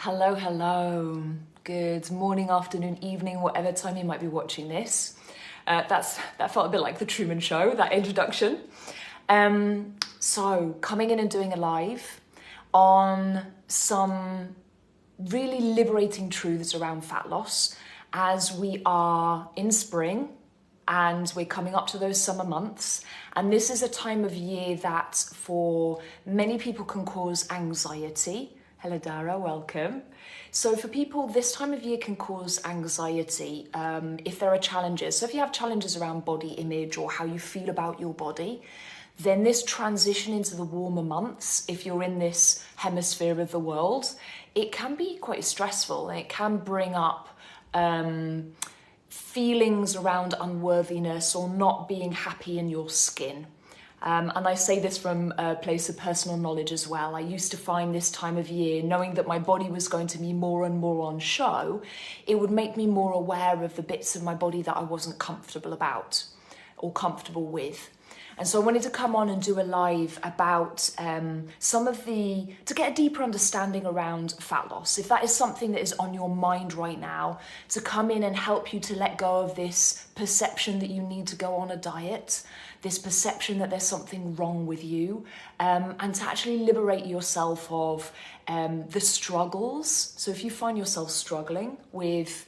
Hello, hello. Good morning, afternoon, evening, whatever time you might be watching this. That felt a bit like the Truman Show, that introduction. So coming in and doing a live on some really liberating truths around fat loss as we are in spring and we're coming up to those summer months. And this is a time of year that for many people can cause anxiety. Hello, Dara, welcome. So for people, this time of year can cause anxiety if there are challenges. So if you have challenges around body image or how you feel about your body, then this transition into the warmer months, if you're in this hemisphere of the world, it can be quite stressful and it can bring up feelings around unworthiness or not being happy in your skin. And I say this from a place of personal knowledge as well. I used to find this time of year, knowing that my body was going to be more and more on show, it would make me more aware of the bits of my body that I wasn't comfortable about or comfortable with. And so I wanted to come on and do a live about to get a deeper understanding around fat loss. If that is something that is on your mind right now, to come in and help you to let go of this perception that you need to go on a diet, this perception that there's something wrong with you, and to actually liberate yourself of the struggles. So if you find yourself struggling with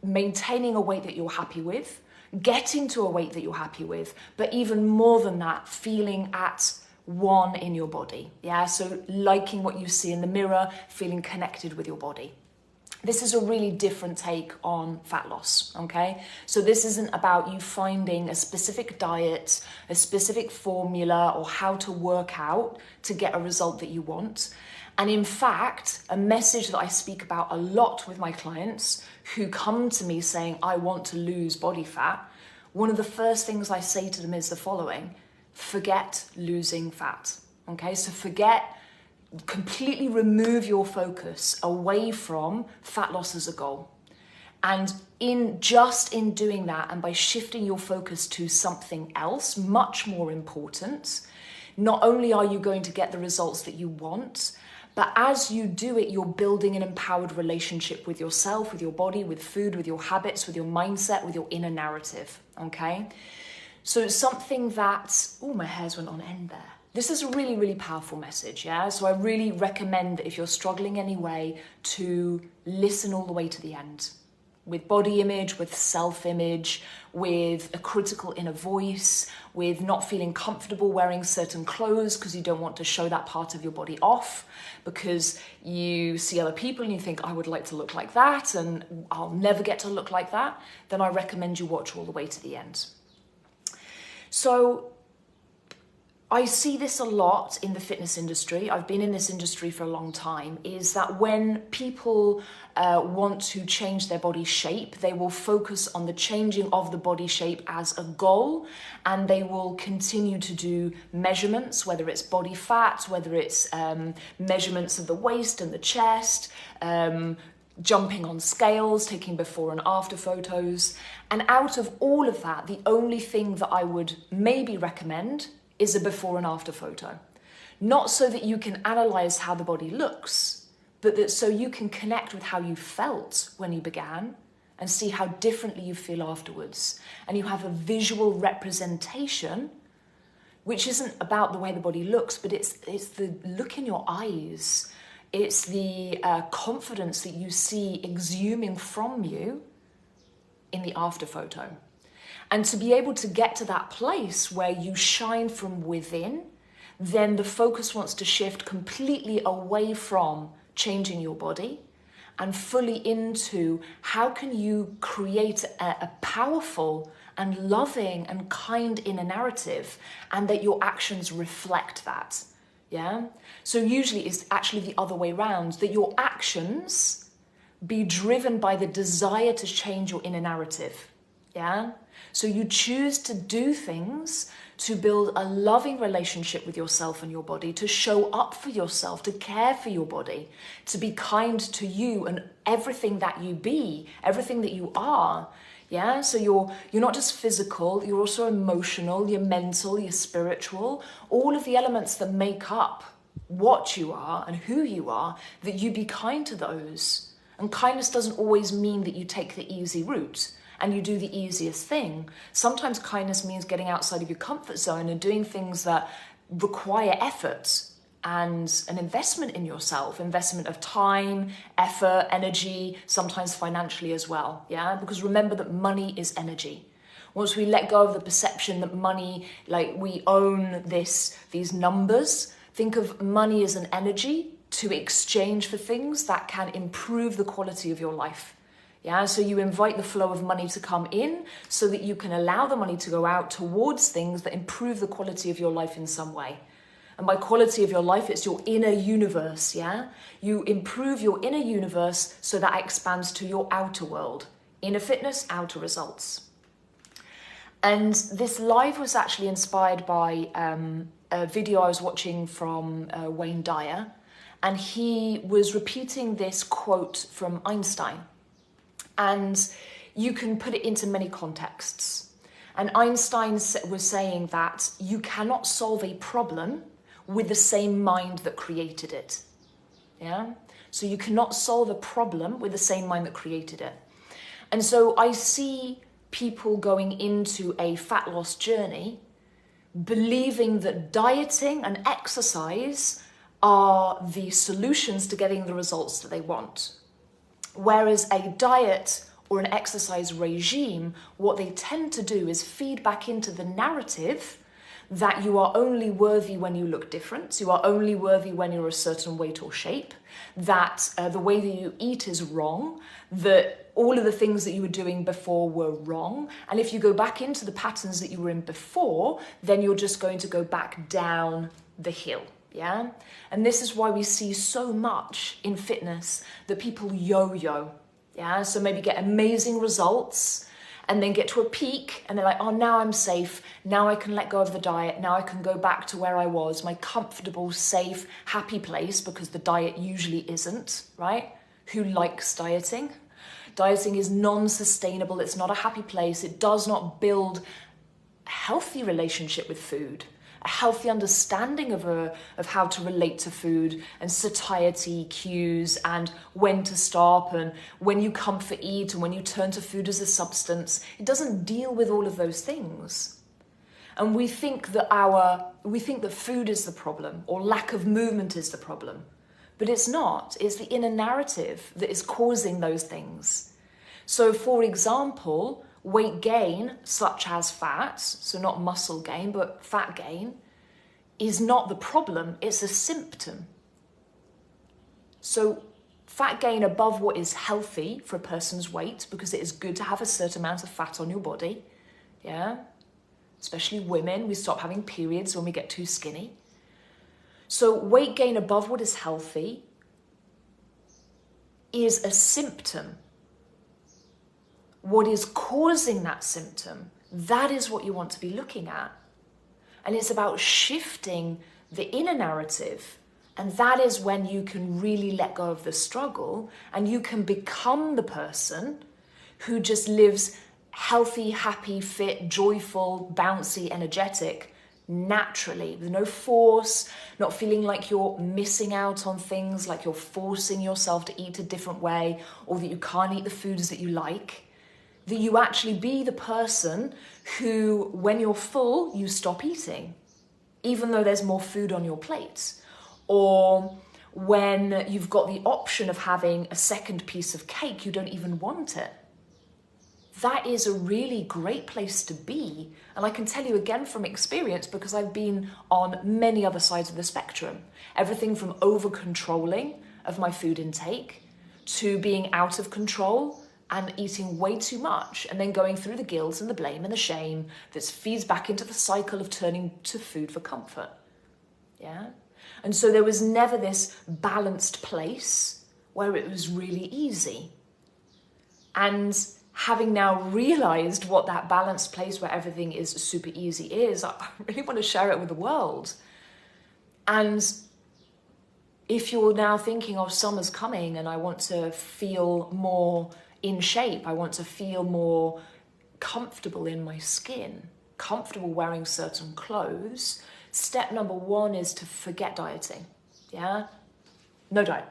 maintaining a weight that you're happy with, getting to a weight that you're happy with, but even more than that, feeling at one in your body. Yeah, so liking what you see in the mirror, feeling connected with your body. This is a really different take on fat loss, okay? So this isn't about you finding a specific diet, a specific formula, or how to work out to get a result that you want. And in fact, a message that I speak about a lot with my clients who come to me saying, I want to lose body fat, one of the first things I say to them is the following: forget losing fat, okay? So completely remove your focus away from fat loss as a goal. And in doing that, and by shifting your focus to something else, much more important, not only are you going to get the results that you want, but as you do it, you're building an empowered relationship with yourself, with your body, with food, with your habits, with your mindset, with your inner narrative, okay? So it's something that, my hairs went on end there. This is a really, really powerful message, yeah? So I really recommend that if you're struggling anyway, to listen all the way to the end. With body image, with self-image, with a critical inner voice, with not feeling comfortable wearing certain clothes because you don't want to show that part of your body off, because you see other people and you think, I would like to look like that and I'll never get to look like that, then I recommend you watch all the way to the end. So I see this a lot in the fitness industry. I've been in this industry for a long time, is that when people want to change their body shape, they will focus on the changing of the body shape as a goal, and they will continue to do measurements, whether it's body fat, whether it's measurements of the waist and the chest, jumping on scales, taking before and after photos. And out of all of that, the only thing that I would maybe recommend is a before and after photo. Not so that you can analyze how the body looks, but that so you can connect with how you felt when you began and see how differently you feel afterwards. And you have a visual representation, which isn't about the way the body looks, but it's the look in your eyes. It's the confidence that you see exhuming from you in the after photo. And to be able to get to that place where you shine from within, then the focus wants to shift completely away from changing your body and fully into how can you create a powerful and loving and kind inner narrative, and that your actions reflect that, yeah? So usually it's actually the other way around, that your actions be driven by the desire to change your inner narrative, yeah? So you choose to do things to build a loving relationship with yourself and your body, to show up for yourself, to care for your body, to be kind to you and everything that you be, everything that you are. Yeah, so you're not just physical, you're also emotional, you're mental, you're spiritual, all of the elements that make up what you are and who you are, that you be kind to those. And kindness doesn't always mean that you take the easy route and you do the easiest thing. Sometimes kindness means getting outside of your comfort zone and doing things that require effort and an investment in yourself, investment of time, effort, energy, sometimes financially as well, yeah? Because remember that money is energy. Once we let go of the perception that money, like we own these numbers, think of money as an energy to exchange for things that can improve the quality of your life. Yeah, so you invite the flow of money to come in so that you can allow the money to go out towards things that improve the quality of your life in some way. And by quality of your life, it's your inner universe, yeah? You improve your inner universe so that expands to your outer world. Inner fitness, outer results. And this live was actually inspired by a video I was watching from Wayne Dyer. And he was repeating this quote from Einstein. And you can put it into many contexts. And Einstein was saying that you cannot solve a problem with the same mind that created it. Yeah? So you cannot solve a problem with the same mind that created it. And so I see people going into a fat loss journey believing that dieting and exercise are the solutions to getting the results that they want. Whereas a diet or an exercise regime, what they tend to do is feed back into the narrative that you are only worthy when you look different, you are only worthy when you're a certain weight or shape, that the way that you eat is wrong, that all of the things that you were doing before were wrong. And if you go back into the patterns that you were in before, then you're just going to go back down the hill. Yeah? And this is why we see so much in fitness that people yo-yo. Yeah? So maybe get amazing results and then get to a peak and they're like, oh, now I'm safe. Now I can let go of the diet. Now I can go back to where I was, my comfortable, safe, happy place, because the diet usually isn't, right? Who likes dieting? Dieting is non-sustainable. It's not a happy place. It does not build a healthy relationship with food, a healthy understanding of how to relate to food and satiety cues and when to stop and when you comfort eat and when you turn to food as a substance. It doesn't deal with all of those things. And we think that food is the problem or lack of movement is the problem. But it's not. It's the inner narrative that is causing those things. So for example, weight gain, such as fat, so not muscle gain, but fat gain, is not the problem, it's a symptom. So fat gain above what is healthy for a person's weight, because it is good to have a certain amount of fat on your body, yeah? Especially women, we stop having periods when we get too skinny. So weight gain above what is healthy is a symptom. What is causing that symptom, that is what you want to be looking at. And it's about shifting the inner narrative. And that is when you can really let go of the struggle and you can become the person who just lives healthy, happy, fit, joyful, bouncy, energetic, naturally, with no force, not feeling like you're missing out on things, like you're forcing yourself to eat a different way or that you can't eat the foods that you like. That you actually be the person who, when you're full, you stop eating, even though there's more food on your plate. Or when you've got the option of having a second piece of cake, you don't even want it. That is a really great place to be. And I can tell you again from experience, because I've been on many other sides of the spectrum. Everything from over-controlling of my food intake to being out of control and eating way too much and then going through the guilt and the blame and the shame that feeds back into the cycle of turning to food for comfort. Yeah? And so there was never this balanced place where it was really easy. And having now realized what that balanced place where everything is super easy is, I really want to share it with the world. And if you're now thinking, oh, summer's coming and I want to feel more in shape, I want to feel more comfortable in my skin, comfortable wearing certain clothes, step number one is to forget dieting. Yeah? No diet.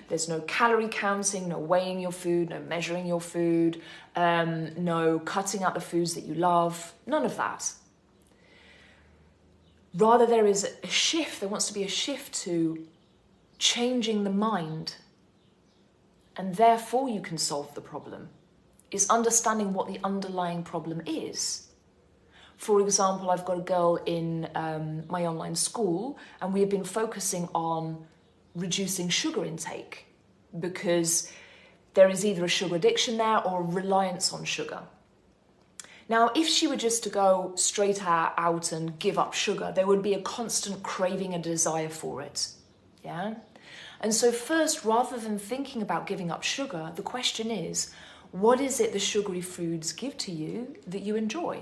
There's no calorie counting, no weighing your food, no measuring your food, no cutting out the foods that you love, none of that. Rather, there is a shift, there wants to be a shift to changing the mind, and therefore you can solve the problem, is understanding what the underlying problem is. For example, I've got a girl in my online school, and we have been focusing on reducing sugar intake because there is either a sugar addiction there or a reliance on sugar. Now, if she were just to go straight out and give up sugar, there would be a constant craving and desire for it. Yeah? And so first, rather than thinking about giving up sugar, the question is, what is it the sugary foods give to you that you enjoy?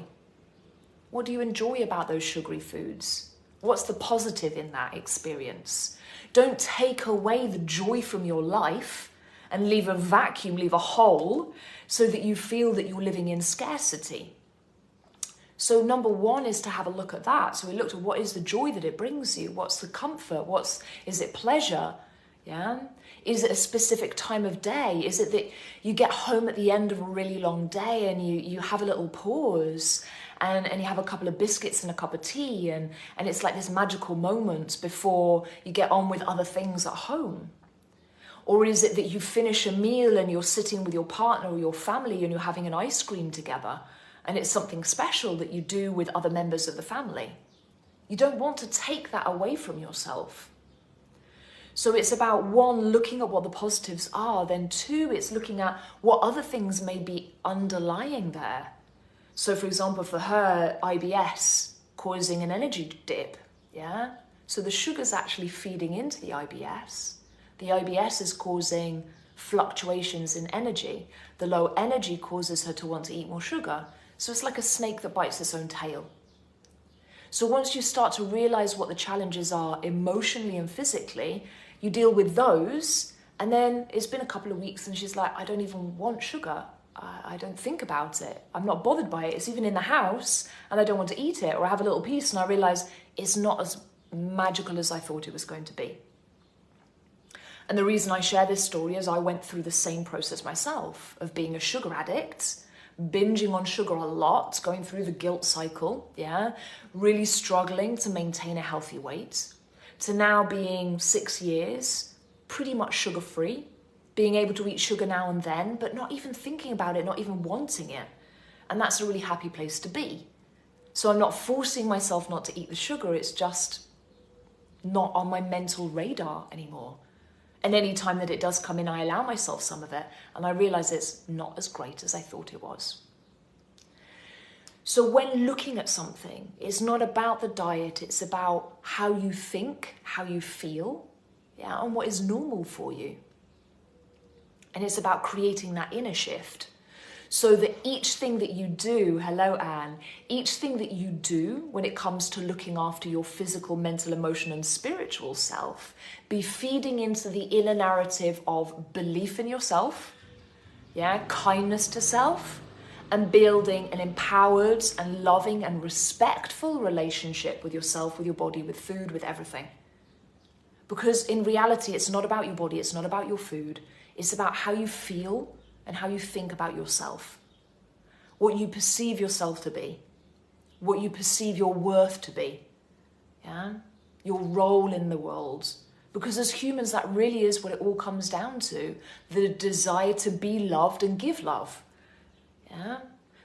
What do you enjoy about those sugary foods? What's the positive in that experience? Don't take away the joy from your life and leave a vacuum, leave a hole, so that you feel that you're living in scarcity. So number one is to have a look at that. So we looked at what is the joy that it brings you? What's the comfort? Is it pleasure? Yeah. Is it a specific time of day? Is it that you get home at the end of a really long day and you have a little pause and you have a couple of biscuits and a cup of tea and it's like this magical moment before you get on with other things at home? Or is it that you finish a meal and you're sitting with your partner or your family and you're having an ice cream together and it's something special that you do with other members of the family? You don't want to take that away from yourself. So it's about one, looking at what the positives are, then two, it's looking at what other things may be underlying there. So for example, for her, IBS causing an energy dip, yeah? So the sugar's actually feeding into the IBS. The IBS is causing fluctuations in energy. The low energy causes her to want to eat more sugar. So it's like a snake that bites its own tail. So once you start to realize what the challenges are emotionally and physically, you deal with those, and then it's been a couple of weeks and she's like, I don't even want sugar. I don't think about it. I'm not bothered by it. It's even in the house and I don't want to eat it, or I have a little piece and I realize it's not as magical as I thought it was going to be. And the reason I share this story is I went through the same process myself of being a sugar addict, binging on sugar a lot, going through the guilt cycle, yeah, really struggling to maintain a healthy weight, to now being 6 years, pretty much sugar-free, being able to eat sugar now and then, but not even thinking about it, not even wanting it. And that's a really happy place to be. So I'm not forcing myself not to eat the sugar, it's just not on my mental radar anymore. And any time that it does come in, I allow myself some of it, and I realize it's not as great as I thought it was. So when looking at something, it's not about the diet, it's about how you think, how you feel, yeah, and what is normal for you. And it's about creating that inner shift so that each thing that you do, hello Anne, each thing that you do when it comes to looking after your physical, mental, emotional and spiritual self, be feeding into the inner narrative of belief in yourself, yeah, kindness to self, and building an empowered and loving and respectful relationship with yourself, with your body, with food, with everything. Because in reality, it's not about your body, it's not about your food, it's about how you feel and how you think about yourself. What you perceive yourself to be, what you perceive your worth to be, yeah? Your role in the world. Because as humans, that really is what it all comes down to, the desire to be loved and give love. Yeah?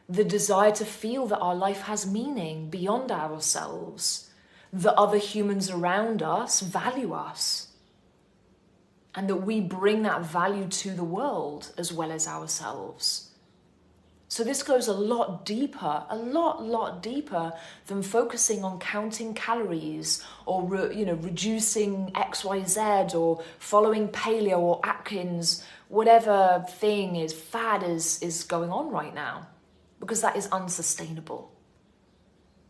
The desire to feel that our life has meaning beyond ourselves, that other humans around us value us, and that we bring that value to the world as well as ourselves. So this goes a lot deeper, a lot deeper than focusing on counting calories or reducing XYZ or following paleo or Atkins, whatever thing is fad is going on right now, because that is unsustainable.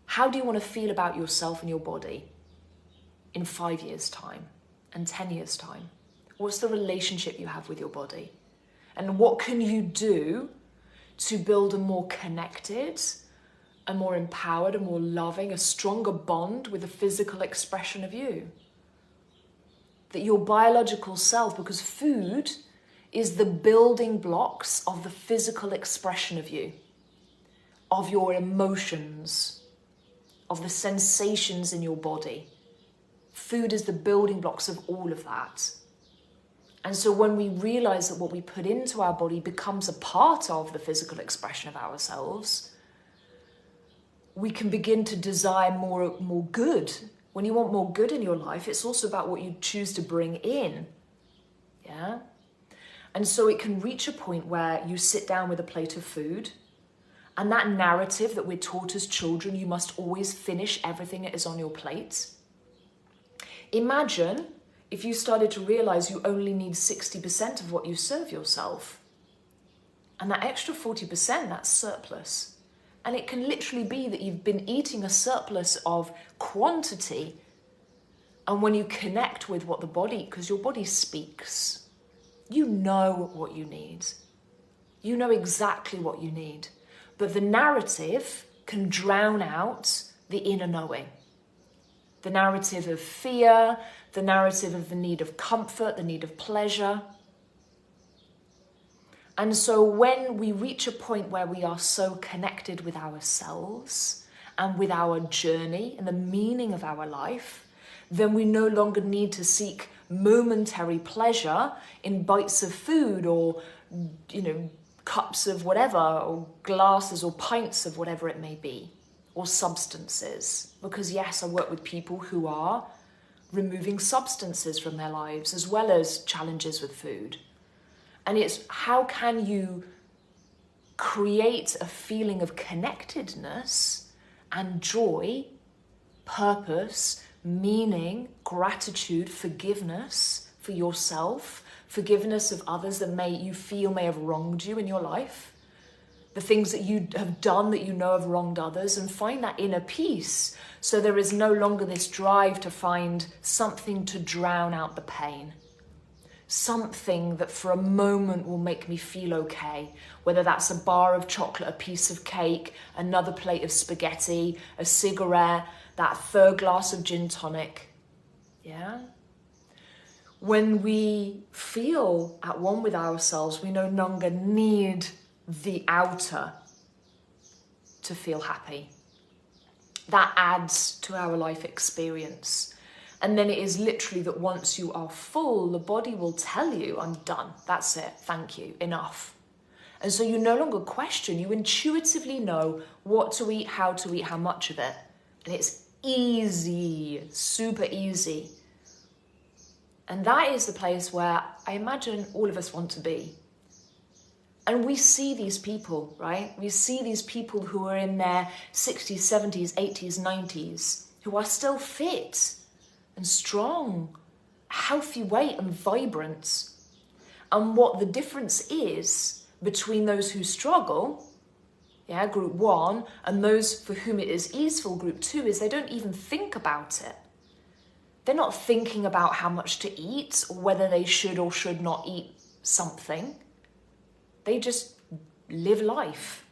How do you want to feel about yourself and your body in 5 years' time and 10 years' time? What's the relationship you have with your body? And what can you do to build a more connected, a more empowered, a more loving, a stronger bond with the physical expression of you? that your biological self, because food is the building blocks of the physical expression of you, of your emotions, of the sensations in your body. Food is the building blocks of all of that. And so when we realize that what we put into our body becomes a part of the physical expression of ourselves, we can begin to desire more good. When you want more good in your life, it's also about what you choose to bring in. Yeah? And so it can reach a point where you sit down with a plate of food, and that narrative that we're taught as children, you must always finish everything that is on your plate. Imagine if you started to realize you only need 60% of what you serve yourself. And that extra 40%, that's surplus. And it can literally be that you've been eating a surplus of quantity. And when you connect with what the body, because your body speaks, you know what you need. You know exactly what you need. But the narrative can drown out the inner knowing. The narrative of fear, the narrative of the need of comfort, the need of pleasure. And so when we reach a point where we are so connected with ourselves and with our journey and the meaning of our life, then we no longer need to seek momentary pleasure in bites of food or, cups of whatever, or glasses or pints of whatever it may be, or substances. Because yes, I work with people who are removing substances from their lives as well as challenges with food. And it's how can you create a feeling of connectedness and joy, purpose, meaning, gratitude, forgiveness for yourself, forgiveness of others that you feel may have wronged you in your life, the things that you have done that you know have wronged others, and find that inner peace so there is no longer this drive to find something to drown out the pain. Something that for a moment will make me feel okay, whether that's a bar of chocolate, a piece of cake, another plate of spaghetti, a cigarette, that third glass of gin tonic. Yeah? When we feel at one with ourselves, we no longer need the outer to feel happy. That adds to our life experience. And then it is literally that once you are full, the body will tell you, I'm done, that's it, thank you, enough. And so you no longer question, you intuitively know what to eat, how much of it. And it's easy, super easy. And that is the place where I imagine all of us want to be. And we see these people, right? We see these people who are in their 60s, 70s, 80s, 90s, who are still fit and strong, healthy weight and vibrant. And what the difference is between those who struggle, group 1, and those for whom it is easeful, group 2, is they don't even think about it. They're not thinking about how much to eat or whether they should or should not eat something. They just live life.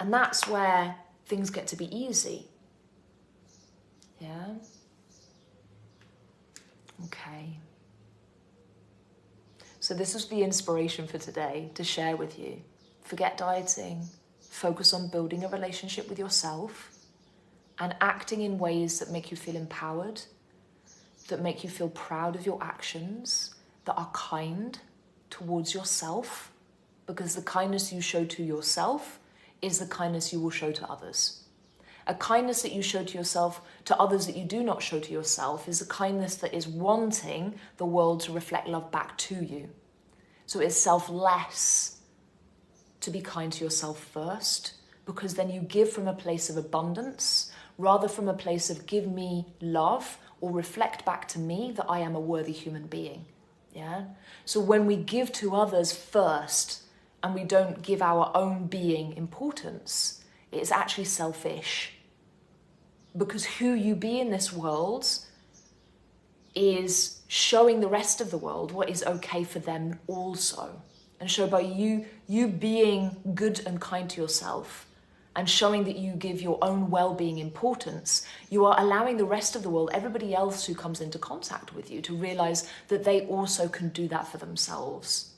And that's where things get to be easy. Yeah? Okay. So this was the inspiration for today to share with you. Forget dieting. Focus on building a relationship with yourself and acting in ways that make you feel empowered, that make you feel proud of your actions, that are kind towards yourself, because the kindness you show to yourself is the kindness you will show to others. A kindness that you show to yourself, to others that you do not show to yourself, is a kindness that is wanting the world to reflect love back to you. So it's selfless to be kind to yourself first, because then you give from a place of abundance, rather from a place of give me love or reflect back to me that I am a worthy human being. Yeah. So when we give to others first and we don't give our own being importance, it's actually selfish. Because who you be in this world is showing the rest of the world what is okay for them also. And so by you being good and kind to yourself and showing that you give your own well-being importance, you are allowing the rest of the world, everybody else who comes into contact with you, to realize that they also can do that for themselves.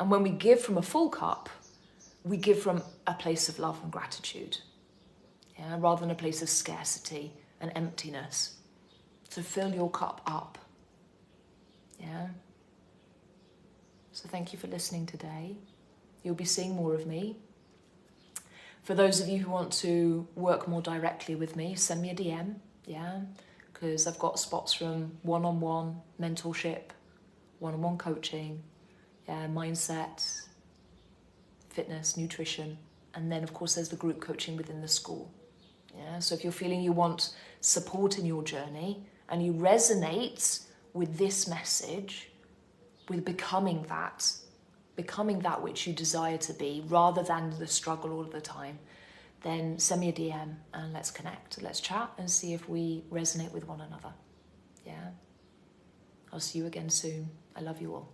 And when we give from a full cup, we give from a place of love and gratitude, yeah, rather than a place of scarcity and emptiness. So fill your cup up. Yeah. So thank you for listening today. You'll be seeing more of me. For those of you who want to work more directly with me, send me a DM, yeah, because I've got spots from one-on-one mentorship, one-on-one coaching, yeah, mindset, fitness, nutrition, and then of course there's the group coaching within the school. Yeah, so if you're feeling you want support in your journey and you resonate with this message, with becoming that which you desire to be rather than the struggle all of the time, then send me a DM and let's connect, let's chat and see if we resonate with one another. Yeah. I'll see you again soon. I love you all.